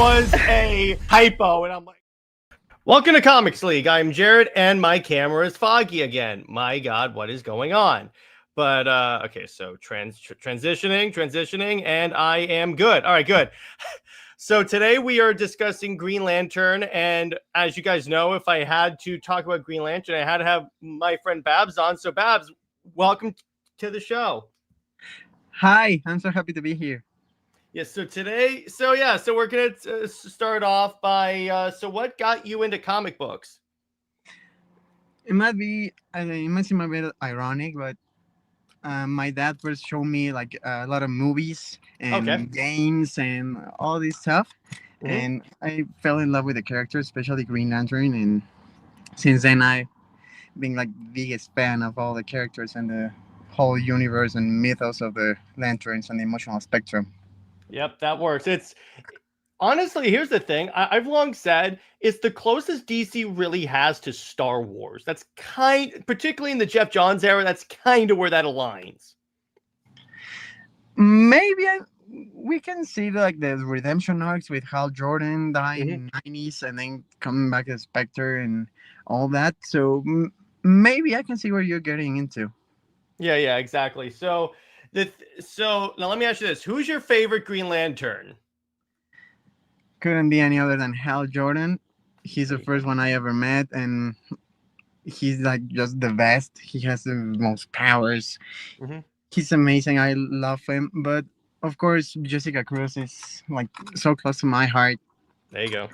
was a typo, and I'm like, welcome to Comics League. I'm Jared, and my camera is foggy again. My God, what is going on? But okay, so transitioning, and I am good. All right, good. So today we are discussing Green Lantern, and as you guys know, if I had to talk about Green Lantern, I had to have my friend Babs on. So Babs, welcome to the show. Hi, I'm so happy to be here. Yes, so today, so we're gonna start off by so what got you into comic books? It might seem a bit ironic, but my dad first showed me like a lot of movies Okay. and games and all this stuff, Mm-hmm. and I fell in love with the characters, especially Green Lantern. And since then, I've been like biggest fan of all the characters and the whole universe and mythos of the lanterns and the emotional spectrum. Yep, that works. It's honestly, here's the thing. I've long said it's the closest DC really has to Star Wars. That's particularly in the Jeff Johns era, that's kind of where that aligns. Maybe we can see like the redemption arcs with Hal Jordan dying Mm-hmm. in '90s and then coming back as Spectre and all that. So maybe I can see where you're getting into. Yeah, exactly. So now let me ask you this: who's your favorite Green Lantern? Couldn't be any other than Hal Jordan. He's the There you go. first one I ever met, and he's like just the best. He has the most powers. Mm-hmm. He's amazing. I love him. But of course, Jessica Cruz is like so close to my heart. There you go.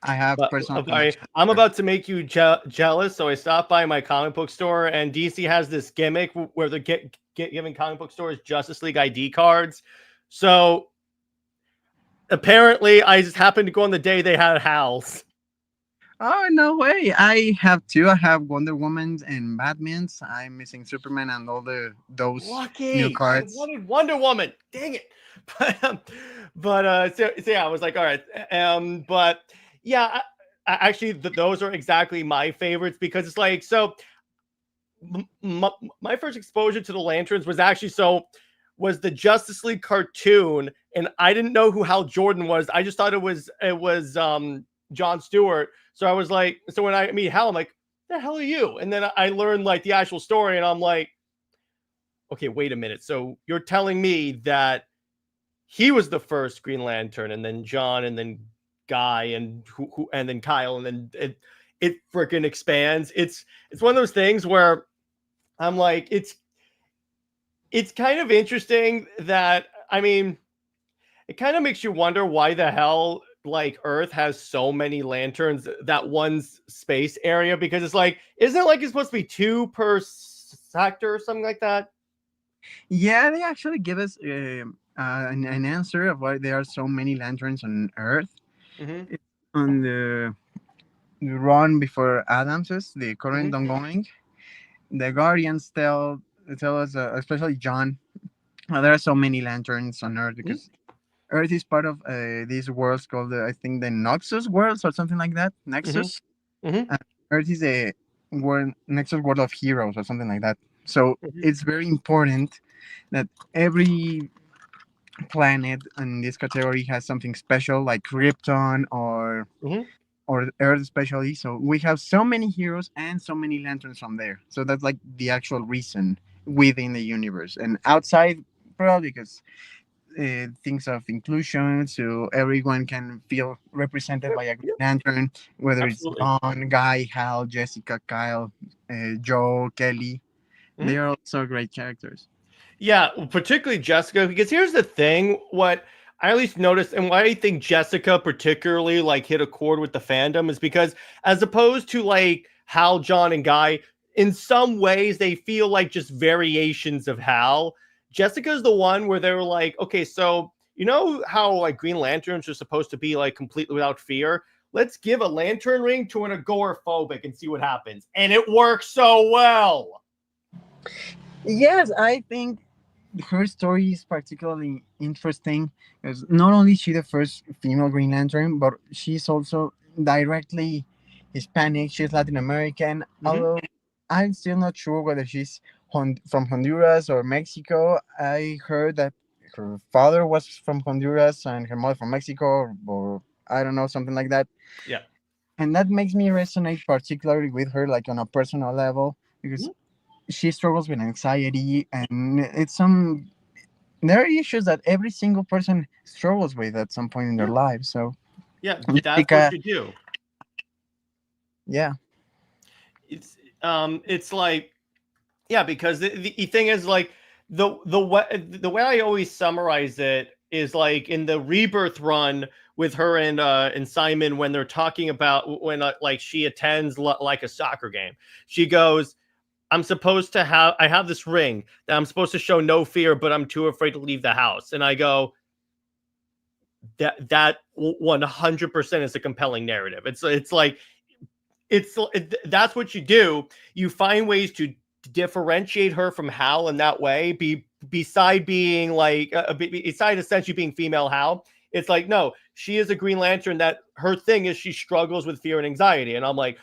I have But personal sorry, connection I'm with her. about to make you jealous. So I stopped by my comic book store, and DC has this gimmick where they're giving comic book stores Justice League ID cards. So apparently, I just happened to go on the day they had Hal's. Oh no way! I have two. I have Wonder Woman's and Batman's. I'm missing Superman and all the those new Lucky, I cards. wanted Wonder Woman. Dang it! So yeah, I was like, all right, but yeah, actually, those are exactly my favorites because it's like so. My first exposure to the Lanterns was actually was the Justice League cartoon, and I didn't know who Hal Jordan was. I just thought it was John Stewart. So I was like, so when I meet Hal, I'm like, the hell are you? And then I learned like the actual story, and I'm like, okay, wait a minute. So you're telling me that he was the first Green Lantern, and then John, and then Guy, and and then Kyle, and then it freaking expands. It's one of those things where I'm like, it's kind of interesting that I mean, it kind of makes you wonder why the hell like Earth has so many lanterns that one space area because it's like, isn't it like it's supposed to be two per sector or something like that? Yeah, they actually give us an answer of why there are so many lanterns on Earth. Mm-hmm. It's on the run before Adams's, the Mm-hmm. current ongoing. The Guardians tell us, especially John, there are so many lanterns on Earth Mm-hmm. because Earth is part of these worlds called I think the Noxus worlds or something like that. Mm-hmm. Nexus. Mm-hmm. Earth is a world Nexus world of heroes or something like that. So Mm-hmm. it's very important that every planet in this category has something special like Krypton Mm-hmm. or Earth especially. So we have so many heroes and so many lanterns from there. So that's like the actual reason within the universe and outside, probably because things of inclusion, so everyone can feel represented Yep. by a Green Yep. Lantern, whether it's Absolutely. John, Guy, Hal, Jessica, Kyle, Joe, Kelly. They Mm-hmm. are also great characters. Yeah, particularly Jessica, because here's the thing, what I at least noticed and why I think Jessica particularly like hit a chord with the fandom is because as opposed to like Hal, John, and Guy, in some ways they feel like just variations of Hal. Jessica's the one where they were like, okay, so you know how like Green Lanterns are supposed to be like completely without fear? Let's give a lantern ring to an agoraphobic and see what happens. And it works so well. Yes, I think her story is particularly interesting because not only is she the first female Green Lantern, but she's also directly Hispanic. She's Latin American, Mm-hmm. although I'm still not sure whether she's from Honduras or Mexico. I heard that her father was from Honduras and her mother from Mexico, or I don't know, something like that. Yeah. And that makes me resonate particularly with her, like on a personal level, because Mhm. she struggles with anxiety, and it's some there are issues that every single person struggles with at some point in their Yeah. life. So Yeah. That's what Jessica, you do. yeah, It's like, yeah, because the thing is like the way I always summarize it is like in the rebirth run with her and Simon, when they're talking about when like she attends like a soccer game. She goes, I have this ring that I'm supposed to show no fear, but I'm too afraid to leave the house. And I go, that 100% is a compelling narrative. It's like that's what you do. You find ways to differentiate her from Hal in that way. Beside being like beside essentially being female Hal, it's like, no, she is a Green Lantern. That her thing is she struggles with fear and anxiety. And I'm like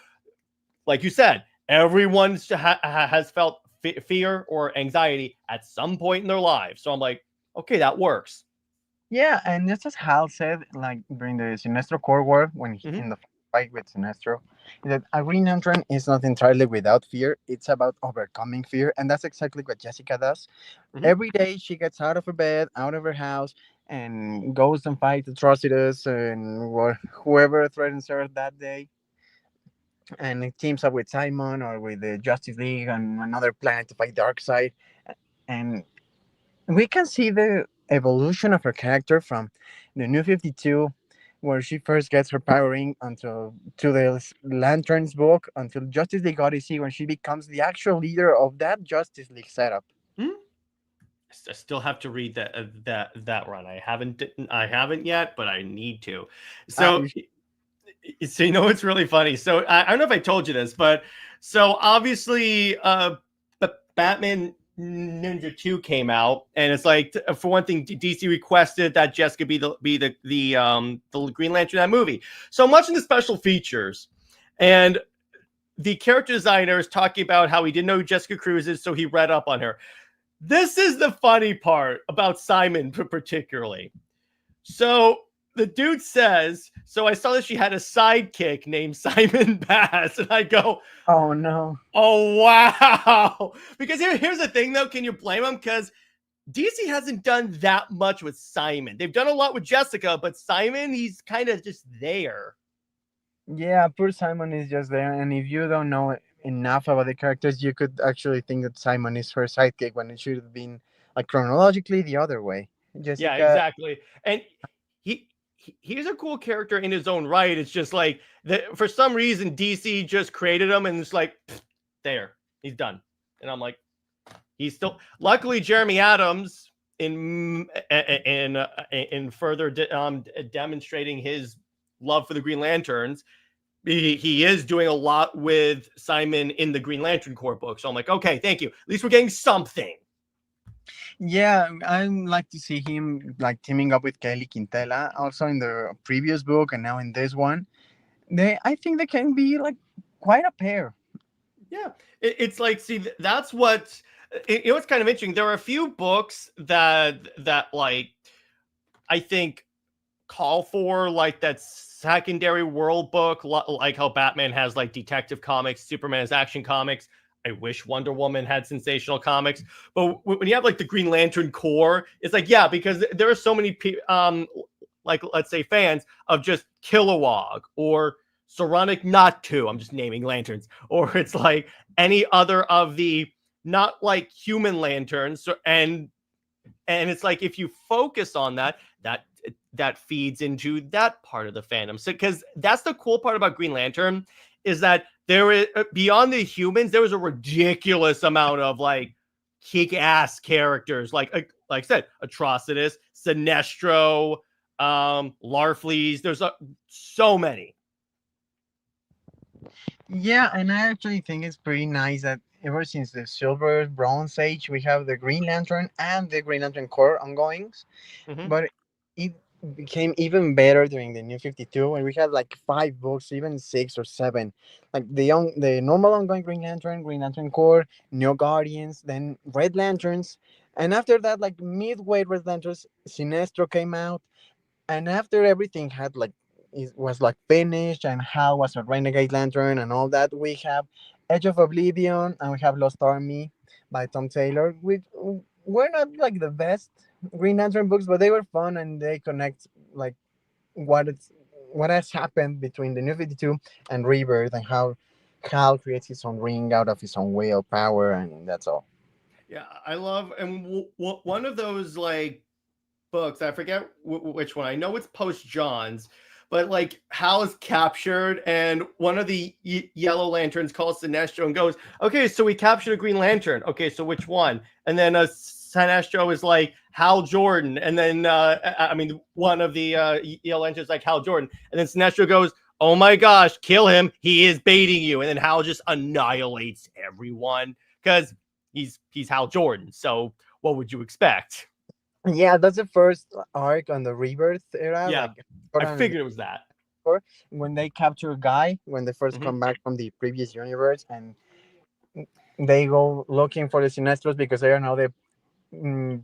you said, everyone has felt fear or anxiety at some point in their lives. So I'm like, okay, that works. yeah, and just as Hal said, like during the Sinestro Core War, when Hmm. in the fight with Sinestro, that a Green Lantern is not entirely without fear. It's about overcoming fear, and that's exactly what Jessica does. Hmm. Every day, she gets out of her bed, out of her house, and goes and fights atrocities and whoever threatens her that day. And it teams up with Simon or with the Justice League on another planet to fight Darkseid. And we can see the evolution of her character from the New 52, where she first gets her power ring, until to the Lanterns book, until Justice League Odyssey, when she becomes the actual leader of that Justice League setup. I still have to read that run. I haven't yet, but I need to. So You so you know it's really funny. So I don't know if I told you this, but so obviously Batman Ninja 2 came out, and it's like, for one thing, DC requested that Jessica be the Green Lantern in that movie. So I'm watching the special features, and the character designer is talking about how he didn't know who Jessica Cruz is, so he read up on her. This is the funny part about Simon, particularly. So the dude says, so I saw that she had a sidekick named Simon Bass. And I go, oh no. oh, wow. Because here's the thing, though. Can you blame him? Because DC hasn't done that much with Simon. They've done a lot with Jessica, but Simon, he's kind of just there. Yeah, poor Simon is just there, and if you don't know enough about the characters, you could actually think that Simon is her sidekick when it should have been like chronologically the other way. Yeah, Jessica, exactly. And he's a cool character in his own right. It's just like that for some reason DC just created him and it's like, there, he's done. And I'm like, he's still. Luckily, Jeremy Adams in further demonstrating his love for the Green Lanterns, he is doing a lot with Simon in the Green Lantern Corps book. So I'm like, okay, thank you. At least we're getting something. yeah, I like to see him like teaming up with Kelly Quintela, also in the previous book and now in this one. I think they can be like quite a pair. Yeah, it's like, see, that's what it's kind of interesting. There are a few books that like I think call for like that secondary world book, like how Batman has like Detective Comics, Superman has Action Comics. I wish Wonder Woman had sensational comics, but when you have like the Green Lantern Corps, it's like, yeah, because there are so many like, let's say, fans of just Kilowog or Saronic Natu. I'm just naming lanterns, or it's like any other of the not like human lanterns. And it's like, if you focus on that feeds into that part of the fandom. So because that's the cool part about Green Lantern, is that there is, beyond the humans, there was a ridiculous amount of like kick-ass characters, like I said, Atrocitus, Sinestro, Larfleeze. There's so many. Yeah, and I actually think it's pretty nice that ever since the Silver Bronze Age, we have the Green Lantern and the Green Lantern Corps ongoings. Mm-hmm. But it became even better during the New 52 when we had like 5 books, even 6 or 7. Like the normal ongoing Green Lantern, Green Lantern Corps, New Guardians, then Red Lanterns. And after that, like midway Red Lanterns, Sinestro came out. And after everything had like was like finished, and Hal was a renegade lantern and all that. We have Edge of Oblivion, and we have Lost Army by Tom Taylor, which were not like the best Green Lantern books, but they were fun and they connect like what it's what has happened between the New 52 and Rebirth, and how Hal creates his own ring out of his own willpower, and that's all. Yeah, I love and one of those like books. I forget which one. I know it's post John's, but like Hal is captured, and one of the Yellow Lanterns calls Sinestro and goes, "Okay, so we captured a Green Lantern. Okay, so which one?" And then Sinestro is like Hal Jordan, and then I mean one of the Yellow Lanterns like Hal Jordan, and then Sinestro goes, "Oh my gosh, kill him! He is baiting you!" And then Hal just annihilates everyone because he's Hal Jordan. So what would you expect? Yeah, that's the first arc on the Rebirth era. Yeah, Like I Jordan and figured it was that. Thor, when they capture Guy, when they first Hmm. come back from the previous universe, and they go looking for the Sinestros because they are now mm,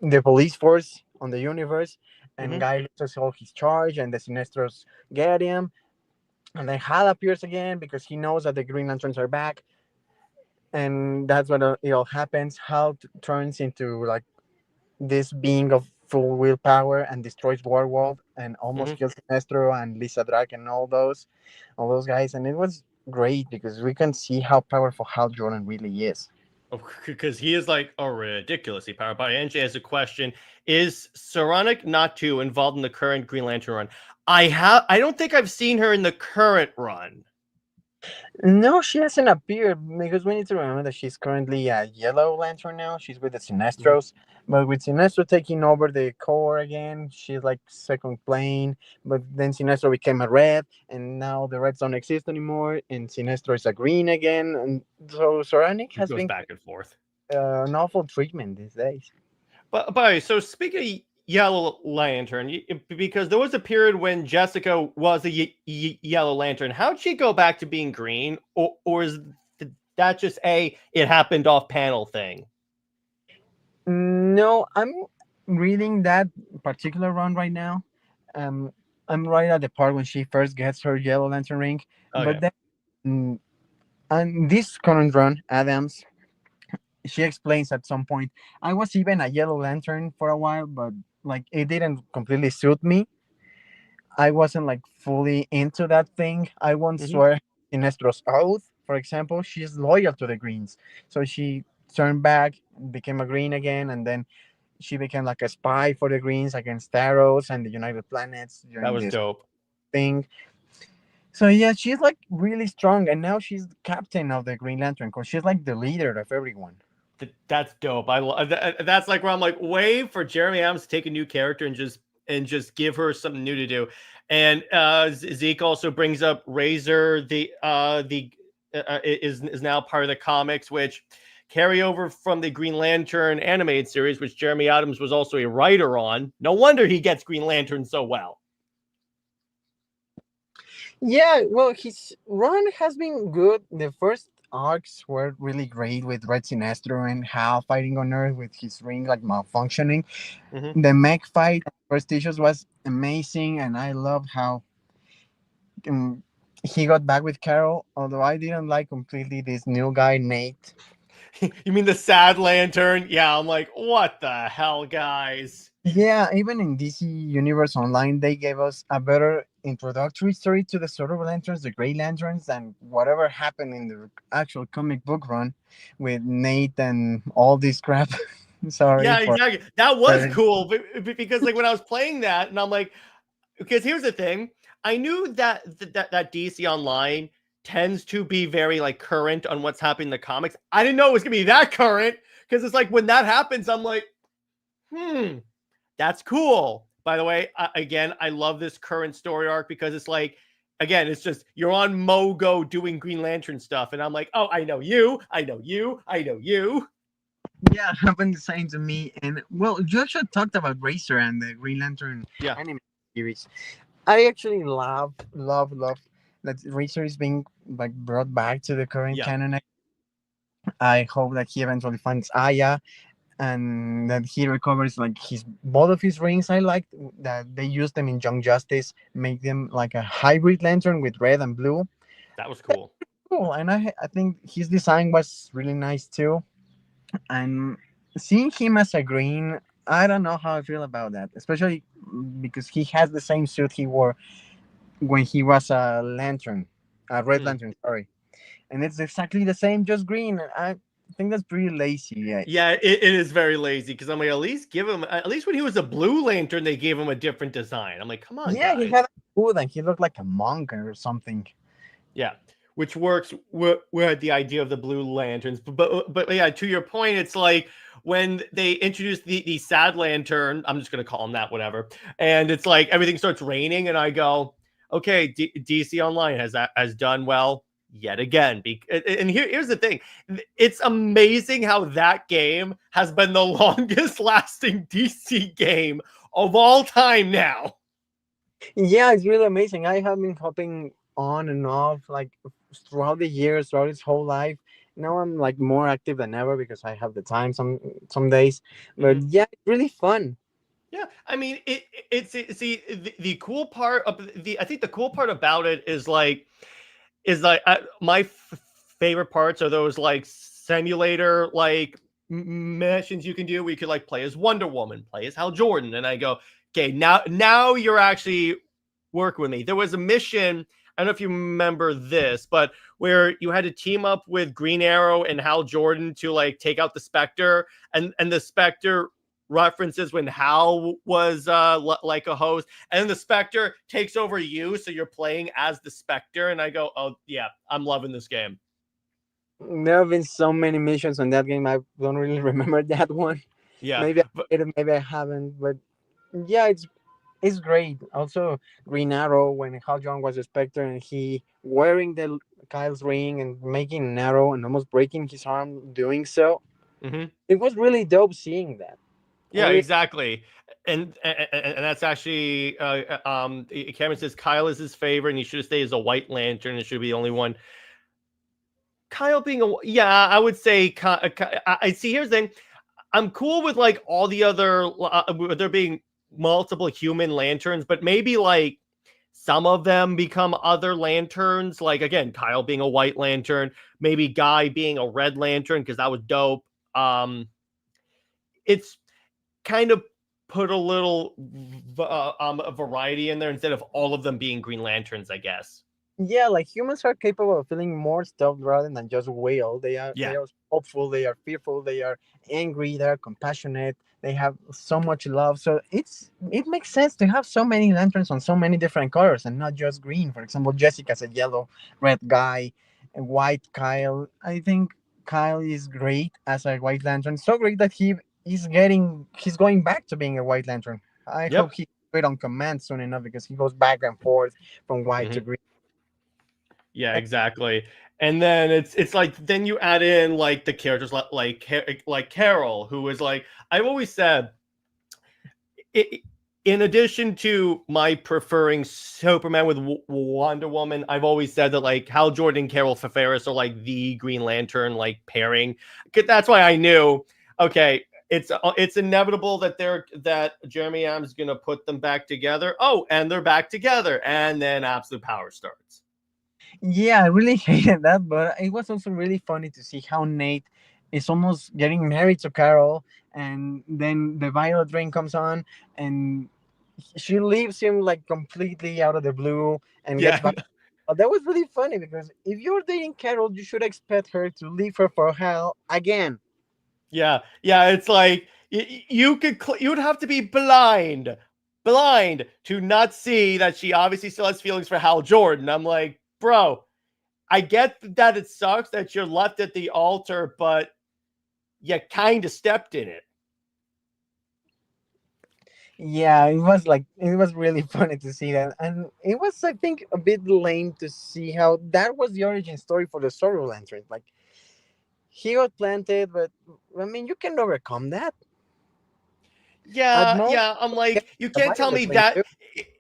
the police force on the universe. And Hmm. Guy loses all his charge, and the Sinestros get him. And then Hal appears again because he knows that the Green Lanterns are back, and that's when it all happens. Hal turns into like this being of full willpower and destroys Warworld and almost Hmm. kills Sinestro and Lisa Drake and all those guys. And it was great because we can see how powerful Hal Jordan really is. Because he is like a ridiculously powerful. But Angie has a question: is Saronic Natu involved in the current Green Lantern run? I don't think I've seen her in the current run. No, she hasn't appeared because we need to remember that she's currently a Yellow Lantern now. She's with the Mhm. Sinestros, but with Sinestro taking over the core again, she's like second plane. But then Sinestro became a red, and now the reds don't exist anymore, and Sinestro is a green again. And so Soranic It has goes been back and forth. an awful treatment these days. But so speaking of Yellow Lantern, because there was a period when Jessica was a Yellow Lantern. How'd she go back to being green, or is that just a it happened off panel thing? No, I'm reading that particular run right now. Um, I'm right at the part when she first gets her Yellow Lantern ring, but Okay. then. And this current run, Adams, she explains at some point, I was even a Yellow Lantern for a while, but like it didn't completely suit me. I wasn't like fully into that thing. I once Hmm. swear in Estro's oath, for example, she's loyal to the Greens. So she turned back, became a Green again, and then she became like a spy for the Greens against Taros and the United Planets That during was this dope. thing. So yeah, she's like really strong, and now she's the captain of the Green Lantern because she's like the leader of everyone. That's dope. That's like where I'm like, wait for Jeremy Adams to take a new character and just give her something new to do. And Zeke also brings up Razor, is now part of the comics, which carry over from the Green Lantern animated series, which Jeremy Adams was also a writer on. No wonder he gets Green Lantern so well. Yeah, well, his run has been good. The first arcs were really great with Red Sinestro and Hal fighting on Earth with his ring like malfunctioning. Mm-hmm. The mech fight on the first issues was amazing, and I loved how he got back with Carol. Although I didn't like completely this new guy Nate. You mean the Sad Lantern? Yeah, I'm like, what the hell, guys? Yeah, even in DC Universe Online, they gave us a better introductory story to the Silver Lanterns, the Grey Lanterns, than whatever happened in the actual comic book run with Nate and all this crap. Sorry Yeah, for. exactly. That was cool, because like when I was playing that, and I'm like, because here's the thing, I knew that DC Online tends to be very like current on what's happening in the comics. I didn't know it was gonna be that current because it's like when that happens, I'm like, that's cool. By the way, again, I love this current story arc because it's like, again, it's just you're on Mogo doing Green Lantern stuff, and I'm like, oh, I know you, I know you, I know you. Yeah, happened the same to me. And well, you actually talked about Racer and the Green Lantern Yeah, anime series. I actually love that Racer is being like brought back to the current yeah. canon. I hope that he eventually finds Aya. and that he recovers like his both of his rings. I liked that they used them in Young Justice, make them like a hybrid lantern with red and blue. That was cool. Cool, and I think his design was really nice too. And seeing him as a green, I don't know how I feel about that, especially because he has the same suit he wore when he was a lantern, a red Hmm. lantern. Sorry, and it's exactly the same, just green. I think that's pretty lazy. Yeah, Yeah, it is very lazy because I'm like, at least give him, at least when he was a Blue Lantern, they gave him a different design. I'm like, come on, yeah, he guys. had a hood and he looked like a monk or something. Yeah, which works with the idea of the Blue Lanterns. But yeah, to your point, it's like when they introduced the Sad Lantern. I'm just gonna call him that, whatever. And it's like everything starts raining, and I go, okay, DC Online has done well yet again. And here's the thing, it's amazing how that game has been the longest lasting DC game of all time now. Yeah, it's really amazing. I have been hopping on and off like throughout the years, throughout his whole life. Now I'm like more active than ever because I have the time some days. But Mhm. yeah, it's really fun. Yeah, I mean, see the cool part of the I think the cool part about it is like my favorite parts are those like simulator like missions you can do. We could like play as Wonder Woman, play as Hal Jordan, and I go, okay, now you're actually working with me. There was a mission. I don't know if you remember this, but where you had to team up with Green Arrow and Hal Jordan to like take out the Spectre, and the Spectre references when Hal was like a host, and then the Spectre takes over you, so you're playing as the Spectre, and I go, oh yeah, I'm loving this game. There have been so many missions on that game. I don't really remember that one. Yeah, Maybe I but did it, maybe I haven't. But yeah, it's great. Also, Green Arrow when Hal Jordan was a Spectre and he wearing the Kyle's ring and making an arrow and almost breaking his arm doing so. mhm. It was really dope seeing that. Yeah, exactly. And that's actually Cameron says Kyle is his favorite, and he should have stayed as a White Lantern. It should be the only one. Kyle being a yeah, I would say I see. Here's the thing: I'm cool with like all the other there being multiple human lanterns, but maybe like some of them become other lanterns. Like again, Kyle being a White Lantern, maybe Guy being a Red Lantern because that was dope. It's kind of put a little variety in there instead of all of them being Green Lanterns, I guess. Yeah, like humans are capable of feeling more stuff rather than just wail. They Yeah. are hopeful, they are fearful, they are angry, they are compassionate, they have so much love. So it makes sense to have so many lanterns on so many different colors and not just green. For example, Jessica's a yellow, red guy, and white Kyle. I think Kyle is great as a white lantern. So great that he's going back to being a white lantern. I hope Yep. he do it on command soon enough because he goes back and forth from white to Mhm. green. Yeah, exactly. And then it's like then you add in like the characters like Carol, who is like I've always said it, in addition to my preferring Superman with Wonder Woman, I've always said that like Hal Jordan and Carol Ferris are like the Green Lantern like pairing. That's why I knew okay, it's inevitable that Jeremy Adams is gonna put them back together. Oh, and they're back together, and then Absolute Power starts. Yeah, I really hated that, but it was also really funny to see how Nate is almost getting married to Carol, and then the violet ring comes on, and she leaves him like completely out of the blue and gets Yeah, back. That was really funny because if you're dating Carol, you should expect her to leave her for Hal again. yeah. It's like you would have to be blind to not see that she obviously still has feelings for Hal Jordan. I'm like, bro, I get that it sucks that you're left at the altar, but you kind of stepped in it. Yeah, it was really funny to see that, and it was I think a bit lame to see how that was the origin story for the Sorrow Lantern. Like he got planted, but I mean you can overcome that. At most, Yeah. I'm get like, you the can't tell violet me ring that too.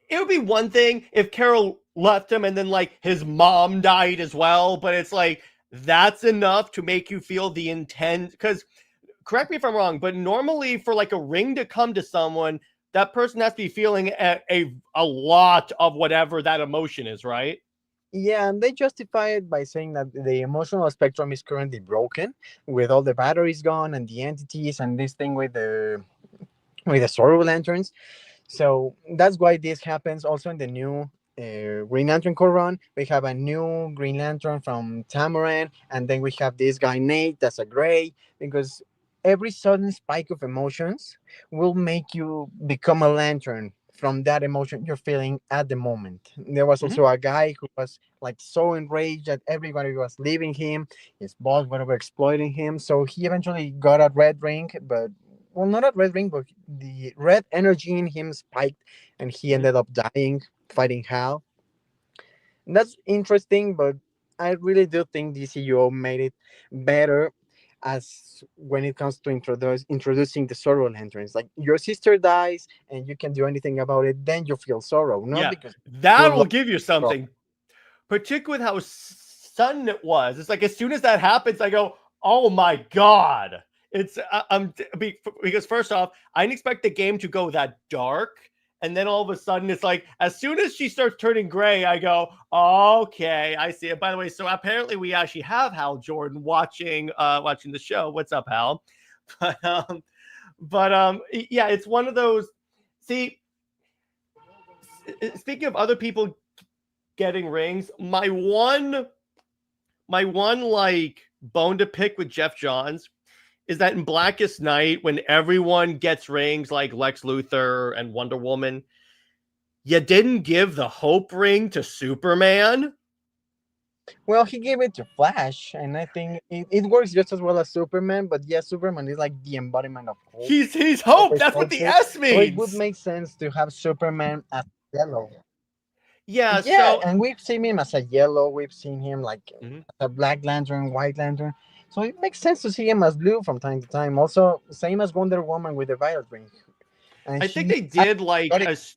it would be one thing if Carol left him and then like his mom died as well, but it's like that's enough to make you feel the intent because correct me if I'm wrong, but normally for like a ring to come to someone, that person has to be feeling a lot of whatever that emotion is, right? Yeah, and they justify it by saying that the emotional spectrum is currently broken, with all the batteries gone and the entities and this thing with the sorrow lanterns. So that's why this happens. Also in the new Green Lantern Corps run, we have a new Green Lantern from Tamaran, and then we have this guy Nate that's a gray, because every sudden spike of emotions will make you become a lantern from that emotion you're feeling at the moment. There was Hmm. also a guy who was like so enraged that everybody was leaving him, his boss were exploiting him, so he eventually got a red ring, but well, not a red ring, but the red energy in him spiked, and he Hmm. ended up dying fighting Hal. That's interesting, but I really do think DCU made it better as when it comes to introducing the sorrow lanterns. Like your sister dies and you can do anything about it, then you feel sorrow, not Yeah, because that you're will lost. give you something, particularly with how sudden it was. It's like as soon as that happens, I go, "Oh my god!" It's because first off, I didn't expect the game to go that dark, and then all of a sudden, it's like as soon as she starts turning gray, I go, "Okay, I see it." By the way, so apparently we actually have Hal Jordan watching the show. What's up, Hal? But yeah, it's one of those. See, speaking of other people getting rings, my one like bone to pick with Jeff Johns is that in Blackest Night, when everyone gets rings like Lex Luthor and Wonder Woman, you didn't give the Hope ring to Superman. Well, he gave it to Flash, and I think it works just as well as Superman. But yeah, Superman is like the embodiment of hope. He's Hope Hope. is That's what the hopeful, S so it would means. make sense to have Superman as yellow. Yeah. Yeah, So and we've seen him as a yellow. We've seen him like mhm. a Black Lantern, White Lantern. So it makes sense to see him as blue from time to time. Also, same as Wonder Woman with the Violet ring, and I think she they actually did like got it.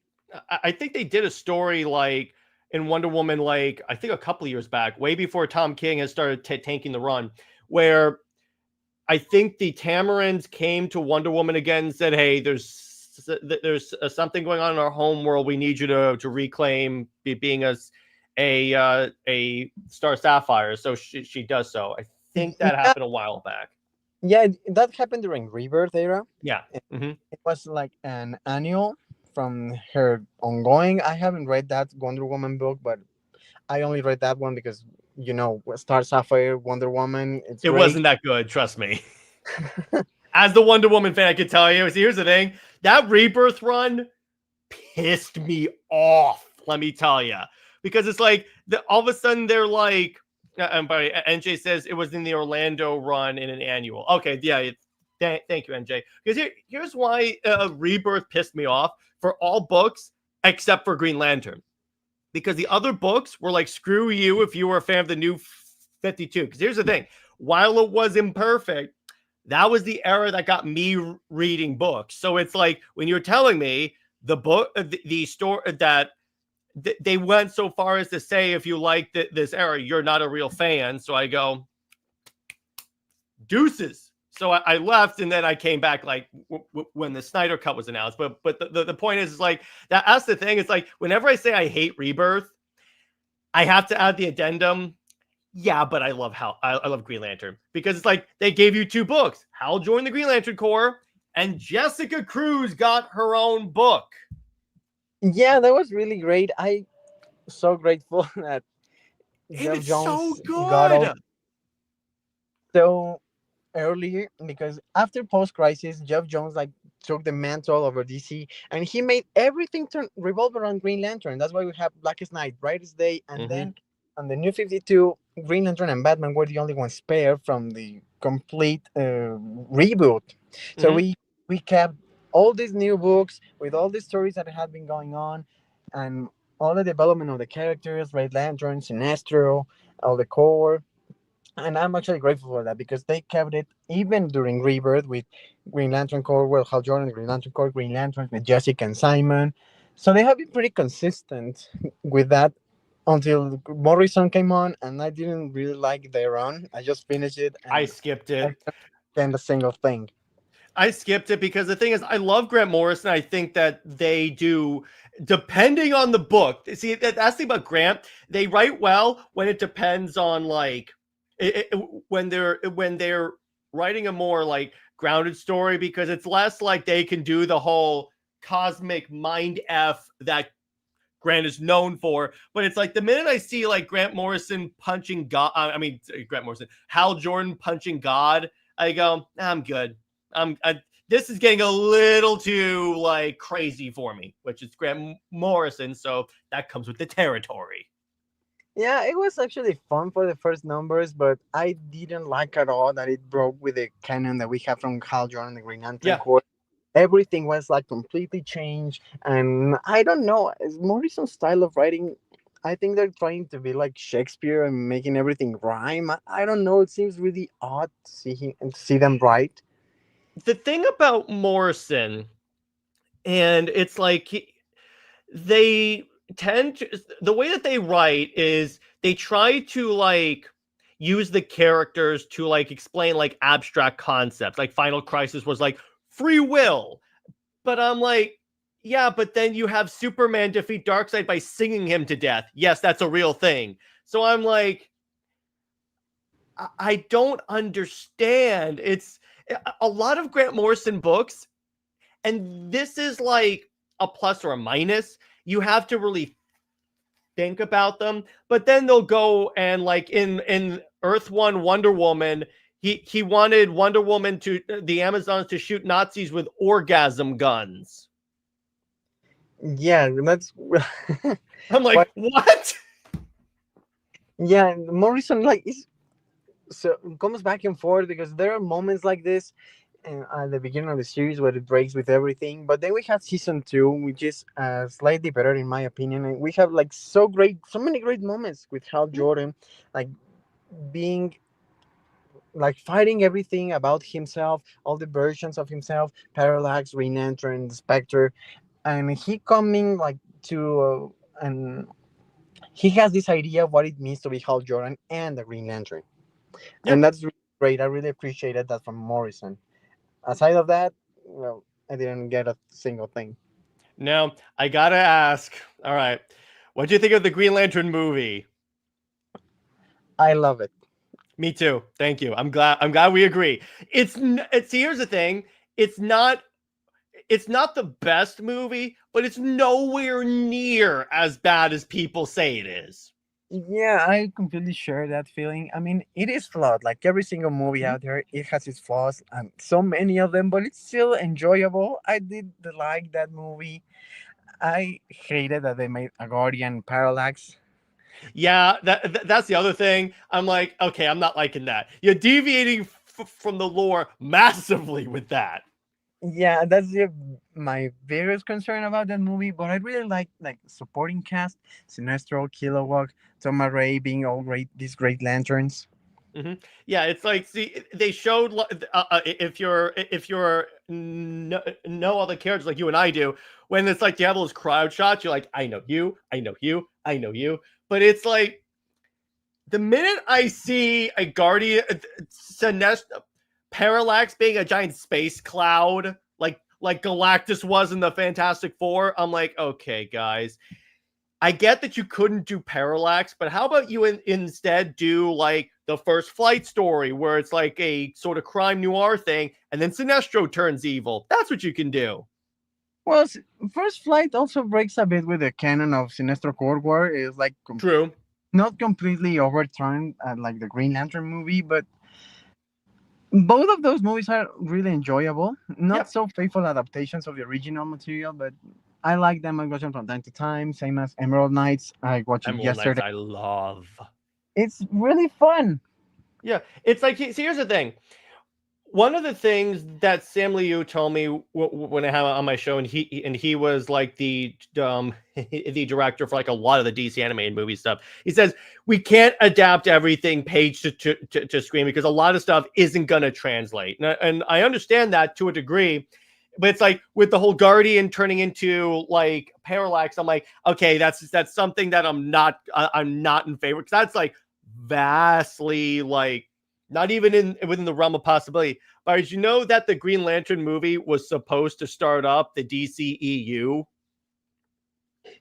I think they did a story like in Wonder Woman, like I think a couple of years back, way before Tom King has started tanking the run, where I think the Tamarins came to Wonder Woman again and said, "Hey, there's something going on in our home world. We need you to reclaim being a Star Sapphire." So she does so. I think that Yeah, happened a while back. yeah, that happened during Rebirth era. Yeah. It Hmm. it was like an annual from her ongoing. I haven't read that Wonder Woman book, but I only read that one because Star Sapphire, Wonder Woman. It's It great. wasn't that good, trust me. As the Wonder Woman fan, I can tell you. See, here's the thing: that Rebirth run pissed me off. Let me tell you, because it's like all of a sudden they're like, and by NJ says it was in the Orlando run in an annual. Okay, yeah, thank you, NJ. Because here's why Rebirth pissed me off for all books except for Green Lantern, because the other books were like, screw you if you were a fan of the new 52. Because here's the thing: while it was imperfect, that was the era that got me reading books. So it's like when you're telling me the book, the story that they went so far as to say, if you like this era, you're not a real fan. So I go, deuces. So I left, and then I came back like when the Snyder Cut was announced. But the point is like that's the thing. It's like whenever I say I hate Rebirth, I have to add the addendum. Yeah, but I love Green Lantern because it's like they gave you two books. Hal joined the Green Lantern Corps, and Jessica Cruz got her own book. Yeah, that was really great. I so grateful that And Jeff it's so Jones got all good. so early, because after post crisis, Jeff Jones like took the mantle over DC, and he made everything turn revolve around Green Lantern. That's why we have Blackest Night, Brightest Day, and Mm-hmm. then on the New 52, Green Lantern and Batman were the only ones spared from the complete reboot. So Mm-hmm. we kept all these new books with all the stories that had been going on, and all the development of the characters, Red Lantern, Sinestro, all the core, and I'm actually grateful for that because they kept it even during Rebirth with Green Lantern Corps, well, Hal Jordan, Green Lantern Corps, Green Lantern with Jessica and Simon. So they have been pretty consistent with that until Morrison came on, and I didn't really like their run. I just finished it, I and skipped it. understand a single thing. I skipped it because the thing is, I love Grant Morrison. I think that they do, depending on the book. See, that's the thing about Grant. They write well when it depends on like when they're writing a more like grounded story, because it's less like they can do the whole cosmic mind f that Grant is known for. But it's like the minute I see like Grant Morrison punching God, Grant Morrison, Hal Jordan punching God, I go, I'm good. This is getting a little too like crazy for me, which is Grant Morrison, so that comes with the territory. Yeah, it was actually fun for the first numbers, but I didn't like at all that it broke with the canon that we have from Hal Jordan and the Green Lantern Yeah, Corps. Everything was like completely changed, and I don't know, it's Morrison's style of writing. I think they're trying to be like Shakespeare and making everything rhyme. I don't know. It seems really odd to see him and to see them write. the thing about Morrison, and it's like they tend to, the way that they write is they try to like use the characters to like explain like abstract concepts. Like Final Crisis was like free will, but I'm like, yeah, but then you have Superman defeat Darkseid by singing him to death. Yes, that's a real thing. So I'm like, I don't understand. It's a lot of Grant Morrison books, and this is like a plus or a minus. You have to really think about them, but then they'll go and like in Earth One Wonder Woman, he wanted Wonder Woman to the Amazons to shoot Nazis with orgasm guns. Yeah, that's I'm what. like, what? Yeah, Morrison like is so comes back and forth because there are moments like this at the beginning of the series where it breaks with everything. But then we have season two, which is slightly better in my opinion, and we have like so many great moments with Hal Jordan, like being like fighting everything about himself, all the versions of himself, Parallax, Green Lantern, the Spectre, and he coming like to and he has this idea of what it means to be Hal Jordan and the Green Lantern, Yeah. and that's really great. I really appreciated that from Morrison. Aside of that, well, I didn't get a single thing. Now I gotta ask. All right, what do you think of the Green Lantern movie? I love it. Me too. Thank you. I'm glad we agree. It's here's the thing. It's not it's not the best movie, but it's nowhere near as bad as people say it is. Yeah, I completely share that feeling. I mean, it is flawed. Like every single movie Mhm. out there, it has its flaws, and so many of them, but it's still enjoyable. I did like that movie. I hated that they made a Guardian Parallax. Yeah, that's the other thing. I'm like, okay, I'm not liking that. You're deviating from the lore massively with that. Yeah, that's my biggest concern about that movie. But I really like supporting cast, Sinestro, Kilowog, Thomas Ray being all great, these great lanterns. Mhm. Yeah, it's like, see, they showed if you're no other characters like you and I do, when it's like you have those crowd shots, you're like, I know you, I know you, I know you, but it's like the minute I see a Guardian Sinestro Parallax being a giant space cloud, like Galactus was in the Fantastic Four, I'm like, okay, guys, I get that you couldn't do Parallax, but how about you instead do like the First Flight story where it's like a sort of crime noir thing, and then Sinestro turns evil? That's what you can do. Well, First Flight also breaks a bit with the canon of Sinestro Cold War. It's like True. not completely overturned like the Green Lantern movie, but both of those movies are really enjoyable. Not Yep. so faithful adaptations of the original material, but I like them. I watch them from time to time. Same as Emerald Knights. I watched it Emerald Knights, yesterday. I love. It's really fun. Yeah, it's like, see, here's the thing. One of the things that Sam Liu told me when I had him on my show, and he was like the director for like a lot of the DC animated movie stuff. He says we can't adapt everything page to screen because a lot of stuff isn't gonna translate, and I understand that to a degree. But it's like with the whole Guardian turning into like Parallax, I'm like, okay, that's something that I'm not in favor, because that's like vastly like Not even in within the realm of possibility. But did you know that the Green Lantern movie was supposed to start up the DCEU?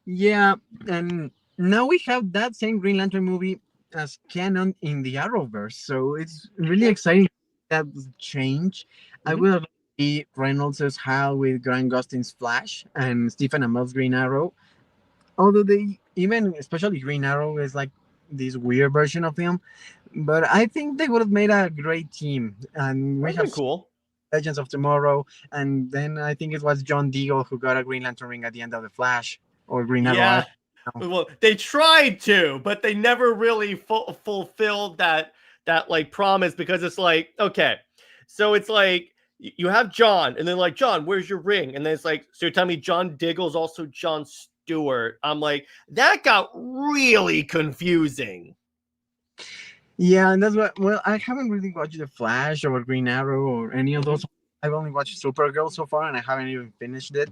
Yeah, and now we have that same Green Lantern movie as canon in the Arrowverse, so it's really Yeah. exciting that change. I Mm-hmm. will see Reynolds' Hal with Grant Gustin's Flash and Stephen Amell's Green Arrow. Although they even especially Green Arrow is like this weird version of him, but I think they would have made a great team. And That we would have have been cool. Legends of Tomorrow, and then I think it was John Deagle who got a Green Lantern ring at the end of the Flash or Green Arrow. I Yeah. don't know. Well, they tried to, but they never really fulfilled that like promise, because it's like, okay, so it's like you have John, and then like, John, where's your ring? And then it's like, so you're telling me John Diggle's also John Stewart? I'm like, that got really confusing. Yeah, and that's what. Well, I haven't really watched the Flash or Green Arrow or any of Mm-hmm. those. I've only watched Supergirl so far, and I haven't even finished it.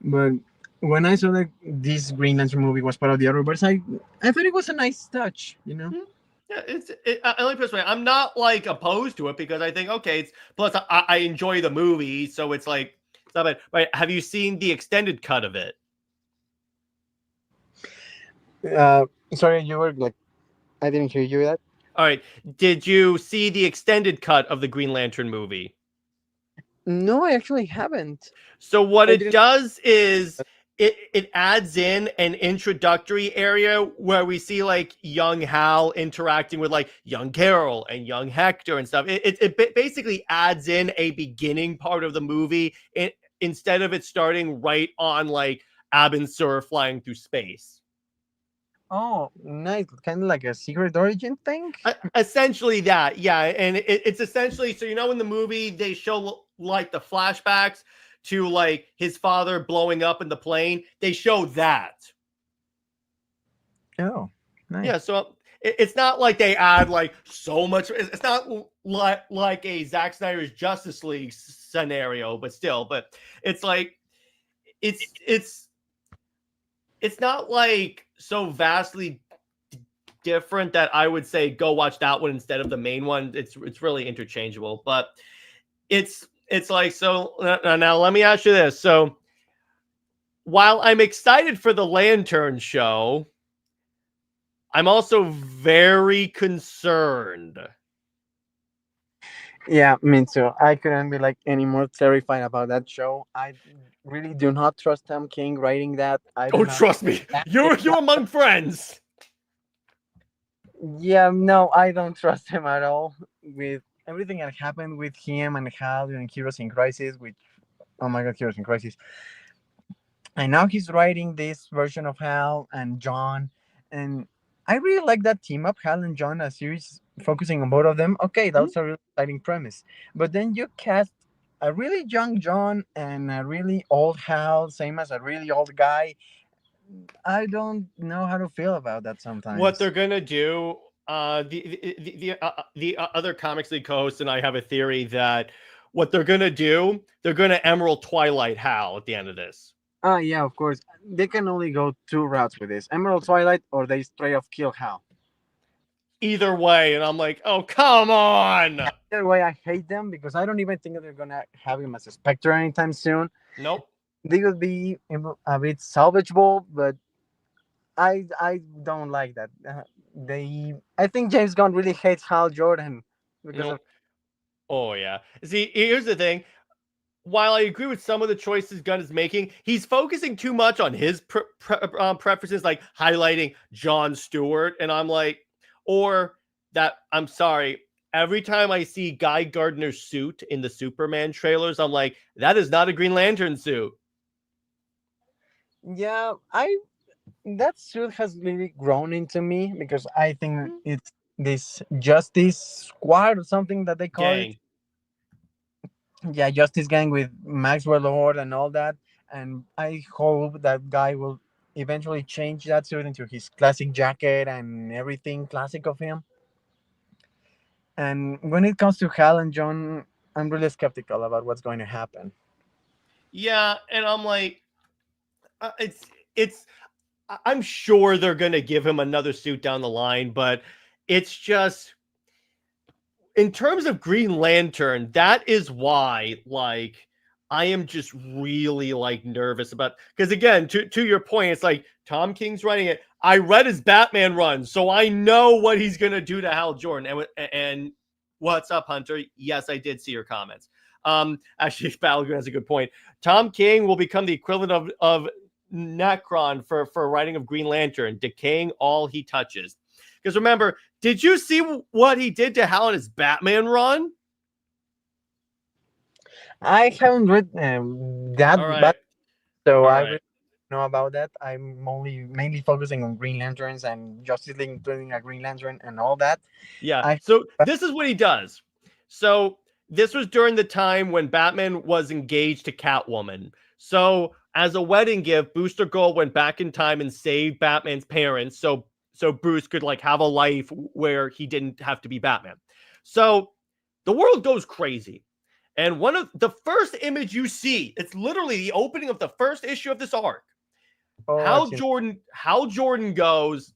But when I saw that this Green Lantern movie was part of the Arrowverse, I thought it was a nice touch. You know. Yeah, I like this way. I'm not like opposed to it, because I think, okay, it's plus I enjoy the movie, so it's like it's not bad. Right? Have you seen the extended cut of it? Uh, Sorry, you were like I didn't hear you that. All right. Did you see the extended cut of the Green Lantern movie? No, I actually haven't. So what I it didn't. does is it adds in an introductory area where we see like young Hal interacting with like young Carol and young Hector and stuff. It basically adds in a beginning part of the movie, instead of it starting right on like Abin Sur flying through space. Oh, nice. Kind of like a secret origin thing. Essentially that, yeah. And it's essentially, so in the movie they show like the flashbacks to like his father blowing up in the plane. They show that. Oh, nice. Yeah, so it's not like they add like so much. It's not like a Zack Snyder's Justice League scenario, but still. But it's like it's it's it's not like so vastly different that I would say go watch that one instead of the main one. It's really interchangeable, but it's like, so now let me ask you this. So while I'm excited for the Lantern show, I'm also very concerned. Yeah, me too. I couldn't be like any more terrified about that show. I really do not trust Tom King writing that. I do Oh, not. trust me, you're among friends. Yeah, no, I don't trust him at all. With everything that happened with him and Hal and Heroes in Crisis, which oh my god, Heroes in Crisis. And now he's writing this version of Hal and John, and I really like that team up, Hal and John, a series focusing on both of them. Okay, Mhm. that's a really exciting premise. But then you cast a really young John and a really old Hal, same as a really old guy. I don't know how to feel about that What sometimes. they're gonna do, the other Comics League co-host and I have a theory that what they're gonna do, they're gonna Emerald Twilight Hal at the end of this. Ah, yeah, of course. They can only go two routes with this: Emerald Twilight, or they straight off kill Hal. Either way, and I'm like, oh, come on. Either way, I hate them because I don't even think that they're gonna have him as a Spectre anytime soon. Nope. They would be a bit salvageable, but I don't like that. I think James Gunn really hates Hal Jordan because of Nope. Oh yeah. See, here's the thing. While I agree with some of the choices Gunn is making, he's focusing too much on his preferences, like highlighting John Stewart, and I'm like, or that. I'm sorry. Every time I see Guy Gardner's suit in the Superman trailers, I'm like, that is not a Green Lantern suit. yeah. I That suit has really grown into me because I think it's this Justice Squad or something that they call it. Gang. Yeah, Justice Gang with Maxwell Lord and all that. And I hope that guy will eventually change that suit into his classic jacket and everything classic of him. And when it comes to Hal and John, I'm really skeptical about what's going to happen. Yeah, and I'm like, it's. I'm sure they're gonna give him another suit down the line, but it's just in terms of Green Lantern, that is why, like, I am just really like nervous about, because again, to your point, it's like Tom King's writing it. I read his Batman run, so I know what he's gonna do to Hal Jordan. And what's up, Hunter? Yes, I did see your comments. Actually, Balagoon has a good point. Tom King will become the equivalent of Necron for writing of Green Lantern, decaying all he touches. Because remember, did you see what he did to Hal in his Batman run? I haven't read that, All right. but so All I right. really don't know about that. I'm only mainly focusing on Green Lanterns and Justice League, including a Green Lantern and all that. Yeah. I So this is what he does. So this was during the time when Batman was engaged to Catwoman. So as a wedding gift, Booster Gold went back in time and saved Batman's parents. So Bruce could like have a life where he didn't have to be Batman. So the world goes crazy. And one of the first image you see, it's literally the opening of the first issue of this arc. oh I've How seen. Jordan goes,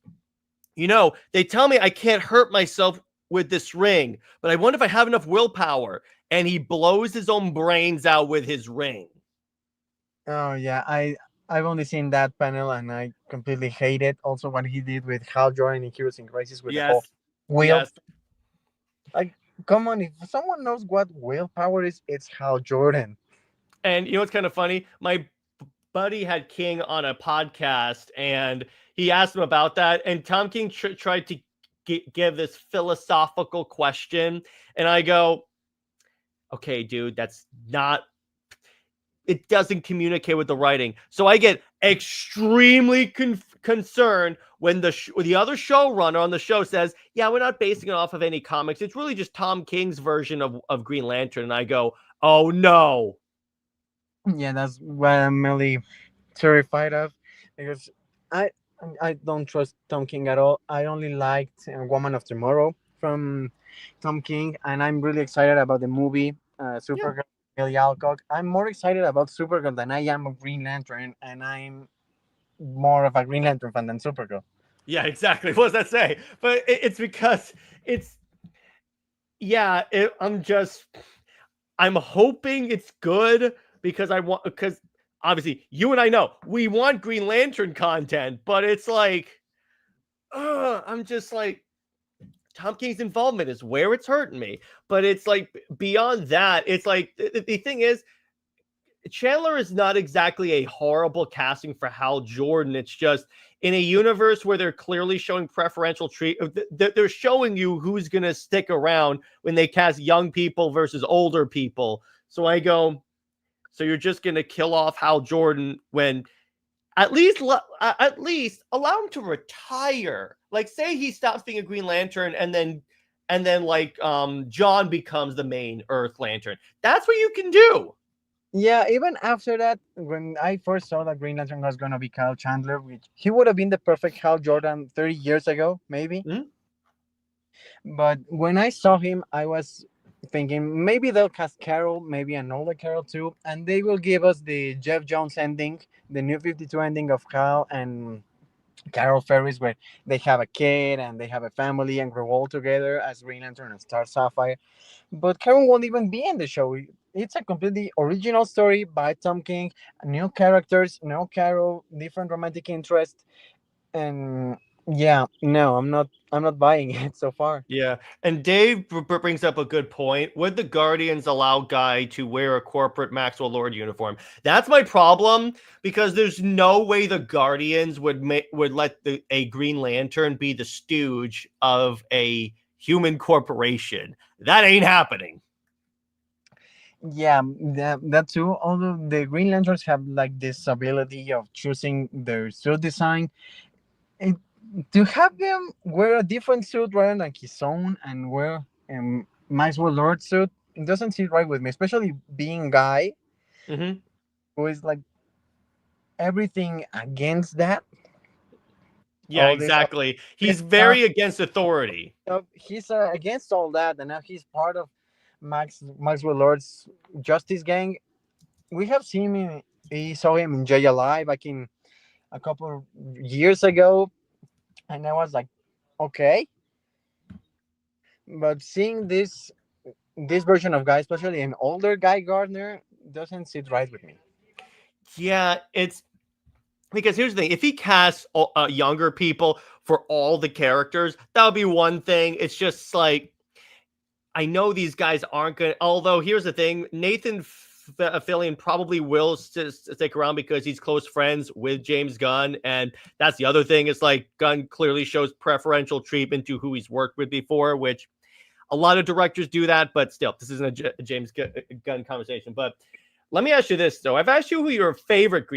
they tell me I can't hurt myself with this ring, but I wonder if I have enough willpower. And he blows his own brains out with his ring. Oh yeah, I've only seen that panel and I completely hate it. Also, what he did with Hal Jordan in Heroes in Crisis with the whole Yes. will. Yes. Like, come on, if someone knows what willpower is, it's Hal Jordan. And you know what's kind of funny? My buddy had King on a podcast and he asked him about that. And Tom King tried to give this philosophical question. And I go, okay, dude, that's not, it doesn't communicate with the writing. So I get extremely concerned when the other showrunner on the show says, yeah, we're not basing it off of any comics. It's really just Tom King's version of Green Lantern. And I go, oh no. Yeah, that's what I'm really terrified of because I I don't trust Tom King at all. I only liked Woman of Tomorrow from Tom King, and I'm really excited about the movie Yeah. Supergirl. Billy Alcock. I'm more excited about Supergirl than I am of Green Lantern, and I'm more of a Green Lantern fan than Supergirl. Yeah, exactly. What does that say? But it's because it's, yeah, I'm hoping it's good because because obviously you and I know we want Green Lantern content, but it's like, I'm just like, Tom King's involvement is where it's hurting me. But it's like beyond that, it's like the thing is, Chandler is not exactly a horrible casting for Hal Jordan. It's just in a universe where they're clearly showing preferential treat. They're showing you who's going to stick around when they cast young people versus older people. So I go, so you're just going to kill off Hal Jordan when at least allow him to retire. Like say he stops being a Green Lantern and then like John becomes the main Earth Lantern. That's what you can do. Yeah, even after that, when I first saw that Green Lantern was gonna be Kyle Chandler, which he would have been the perfect Hal Jordan 30 years ago, maybe. Mhm. But when I saw him, I was thinking maybe they'll cast Carol, maybe an older Carol too, and they will give us the Jeff Jones ending, the New 52 ending of Hal and Carol Ferris, where they have a kid and they have a family and grow all together as Green Lantern and Star Sapphire. But Carol won't even be in the show. It's a completely original story by Tom King, new characters, no Carol, different romantic interest, and yeah, no, I'm not buying it so far. Yeah, and Dave brings up a good point. Would the Guardians allow Guy to wear a corporate Maxwell Lord uniform? That's my problem because there's no way the Guardians would let a Green Lantern be the stooge of a human corporation. That ain't happening. Yeah, that too. Although the Green Lanterns have like this ability of choosing their suit design, it, to have them wear a different suit rather than his own and wear Maxwell Lord suit, it doesn't sit right with me. Especially being Guy, Mm-hmm. who is like everything against that. Yeah, All this, exactly. this He's stuff. very against authority. He's against all that, and now he's part of Maxwell Lord's Justice Gang. We have seen him. We saw him in JLI back in a couple of years ago, and I was like, okay. But seeing this version of guy, especially an older Guy Gardner, doesn't sit right with me. Yeah, it's because here's the thing: if he casts younger people for all the characters, that would be one thing. It's just like I know these guys aren't going to. Although here's the thing: Nathan Fillion probably will stick around because he's close friends with James Gunn, and that's the other thing. Is like Gunn clearly shows preferential treatment to who he's worked with before, which a lot of directors do that. But still, this isn't a James Gunn conversation. But let me ask you this though: I've asked you who your favorite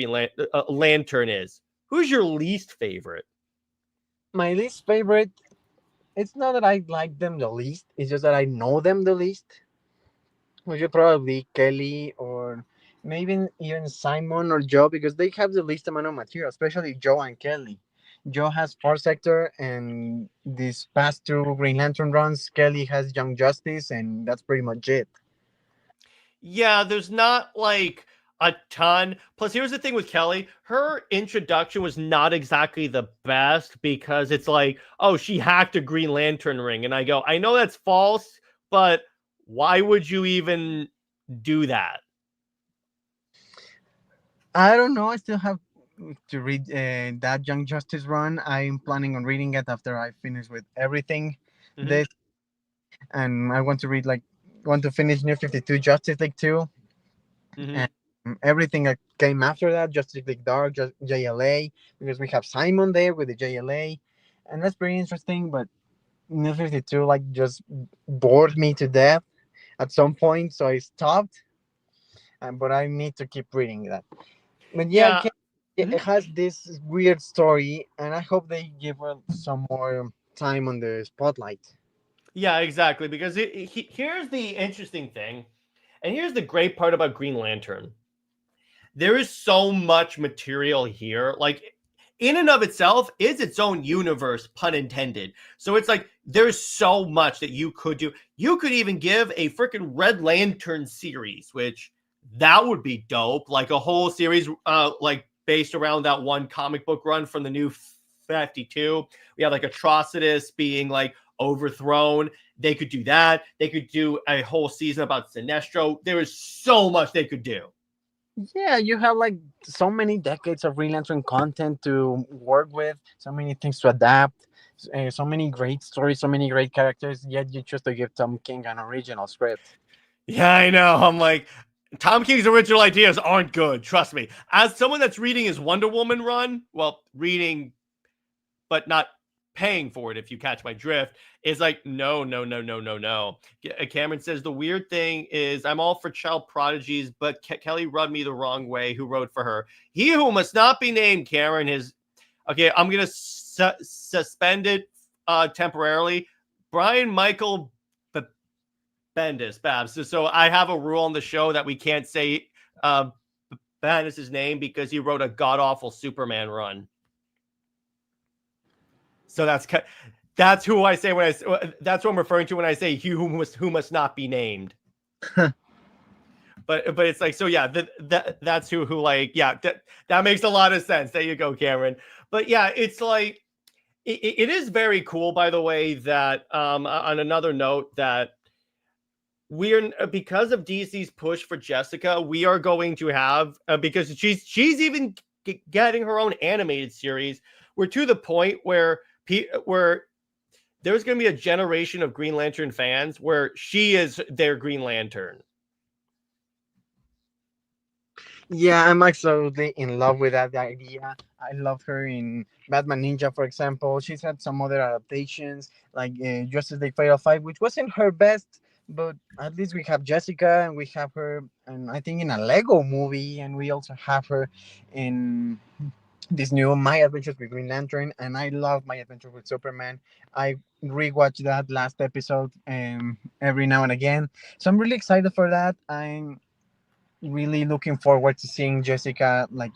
Lantern is. Who's your least favorite? My least favorite, it's not that I like them the least, it's just that I know them the least. Which would probably Kelly or maybe even Simon or Joe because they have the least amount of material, especially Joe and Kelly. Joe has Far Sector and these past two Green Lantern runs. Kelly has Young Justice, and that's pretty much it. Yeah, there's not like a ton. Plus, here's the thing with Kelly: her introduction was not exactly the best because it's like, oh, she hacked a Green Lantern ring, and I go, I know that's false, but why would you even do that? I don't know. I still have to read that Young Justice run. I'm planning on reading it after I finish with everything. Mm-hmm. This and I want to read like want to finish New 52 Justice League 2 Mm-hmm. and everything that came after that, Justice League Dark, JLA, because we have Simon there with the JLA, and that's pretty interesting. But New 52 like just bored me to death at some point, so I stopped. But I need to keep reading that. But yeah, Yeah. it Mhm. has this weird story, and I hope they give her some more time on the spotlight. Yeah, exactly. Because here's the interesting thing, and here's the great part about Green Lantern. There is so much material here. Like, in and of itself is its own universe, pun intended. So it's like there's so much that you could do. You could even give a freaking Red Lantern series, which that would be dope. Like a whole series, like based around that one comic book run from the new 52. We have like Atrocitus being like overthrown. They could do that. They could do a whole season about Sinestro. There is so much they could do. Yeah, you have like so many decades of Green Lantern content to work with, so many things to adapt, so many great stories, so many great characters. Yet you choose to give Tom King an original script. Yeah, I know. I'm like, Tom King's original ideas aren't good. Trust me. As someone that's reading his Wonder Woman run, well, reading but not paying for it, if you catch my drift, is like, no, no, no, no, no, no. Cameron says the weird thing is I'm all for child prodigies, but Kelly rubbed me the wrong way. Who wrote for her? He who must not be named, Cameron, is okay. I'm gonna suspend it temporarily. Brian Michael Bendis, Babs. So I have a rule on the show that we can't say Bendis' name because he wrote a god awful Superman run. So that's who I say when that's what I'm referring to when I say who must not be named. But it's like, so yeah, that's who like, yeah, that makes a lot of sense. There you go, Cameron. But yeah, it's like it is very cool, by the way, that on another note, that we're because of DC's push for Jessica, we are going to have because she's even getting her own animated series. We're to the point where there's going to be a generation of Green Lantern fans where she is their Green Lantern. Yeah, I'm absolutely in love with that idea. I love her in Batman Ninja, for example. She's had some other adaptations, like Justice League Fatal Five, which wasn't her best, but at least we have Jessica and we have her, and I think in a Lego movie, and we also have her in this new My Adventures with Green Lantern, and I love My Adventure with Superman. I rewatch that last episode every now and again, so I'm really excited for that. I'm really looking forward to seeing Jessica like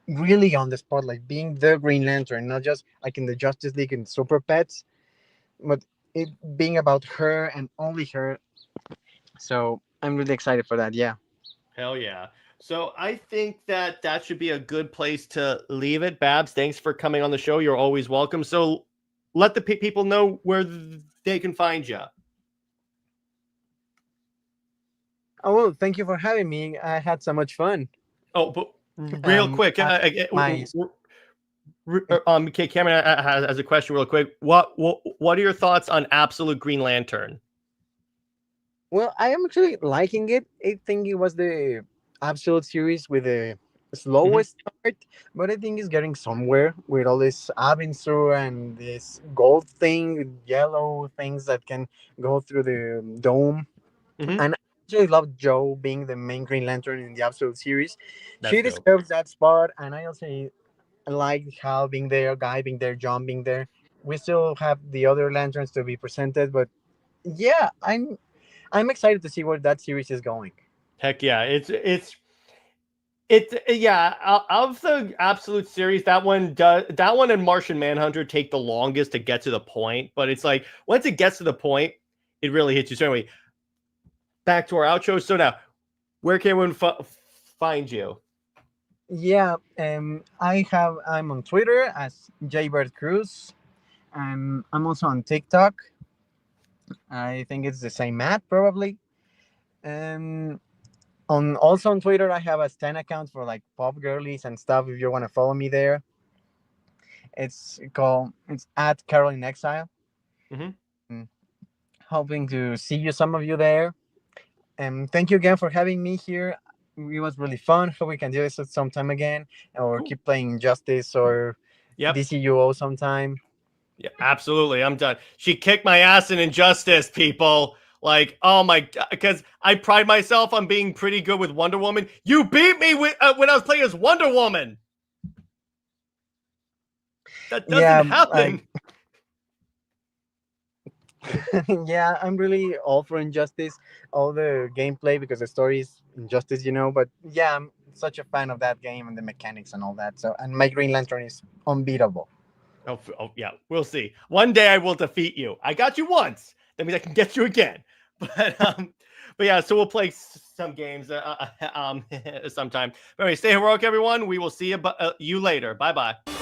really on the spotlight, being the Green Lantern, not just like in the Justice League and Super Pets, but it being about her and only her. So I'm really excited for that. Yeah. Hell yeah. So I think that should be a good place to leave it. Babs, thanks for coming on the show. You're always welcome. So let the people know where they can find you. Oh, well, thank you for having me. I had so much fun. Oh, but real quick, I, my okay, Cameron has a question real quick. What are your thoughts on Absolute Green Lantern? Well, I am actually liking it. I think it was the absolute series with the Hmm. slowest start, but I think it's getting somewhere with all this adventure and this gold thing, yellow things that can go through the dome. Hmm. And I actually love Joe being the main Green Lantern in the absolute series. That's She dope. deserves that spot, and I also like Hal being there, Guy being there, John being there. We still have the other lanterns to be presented, but yeah, I'm excited to see where that series is going. Heck yeah, it's yeah. Of the Absolute series, that one and Martian Manhunter take the longest to get to the point. But it's like once it gets to the point, it really hits you. So anyway, back to our outro. So now, where can one find you? Yeah, I'm on Twitter as Jaybird Cruz. I'm also on TikTok. I think it's the same at probably. Um, on also on Twitter, I have a Stan account for like pop girlies and stuff. If you want to follow me there, it's at Carol in Exile. Hmm. Mm, Hoping to see you, some of you there. And thank you again for having me here. It was really fun. Hope we can do this at some time again, or Cool. keep playing Justice or Yep. DCUO sometime. Yeah, absolutely. I'm done. She kicked my ass in Injustice, people. Like, oh my god, because I pride myself on being pretty good with Wonder Woman. You beat me when I was playing as Wonder Woman. That doesn't Yeah, happen. yeah, I'm really all for Injustice, all the gameplay because the story is Injustice, you know. But yeah, I'm such a fan of that game and the mechanics and all that. So, and my Green Lantern is unbeatable. Oh, yeah, we'll see. One day I will defeat you. I got you once. That means I can get you again. But but yeah, so we'll play some games sometime. But anyway, stay heroic, everyone. We will see you later. Bye bye.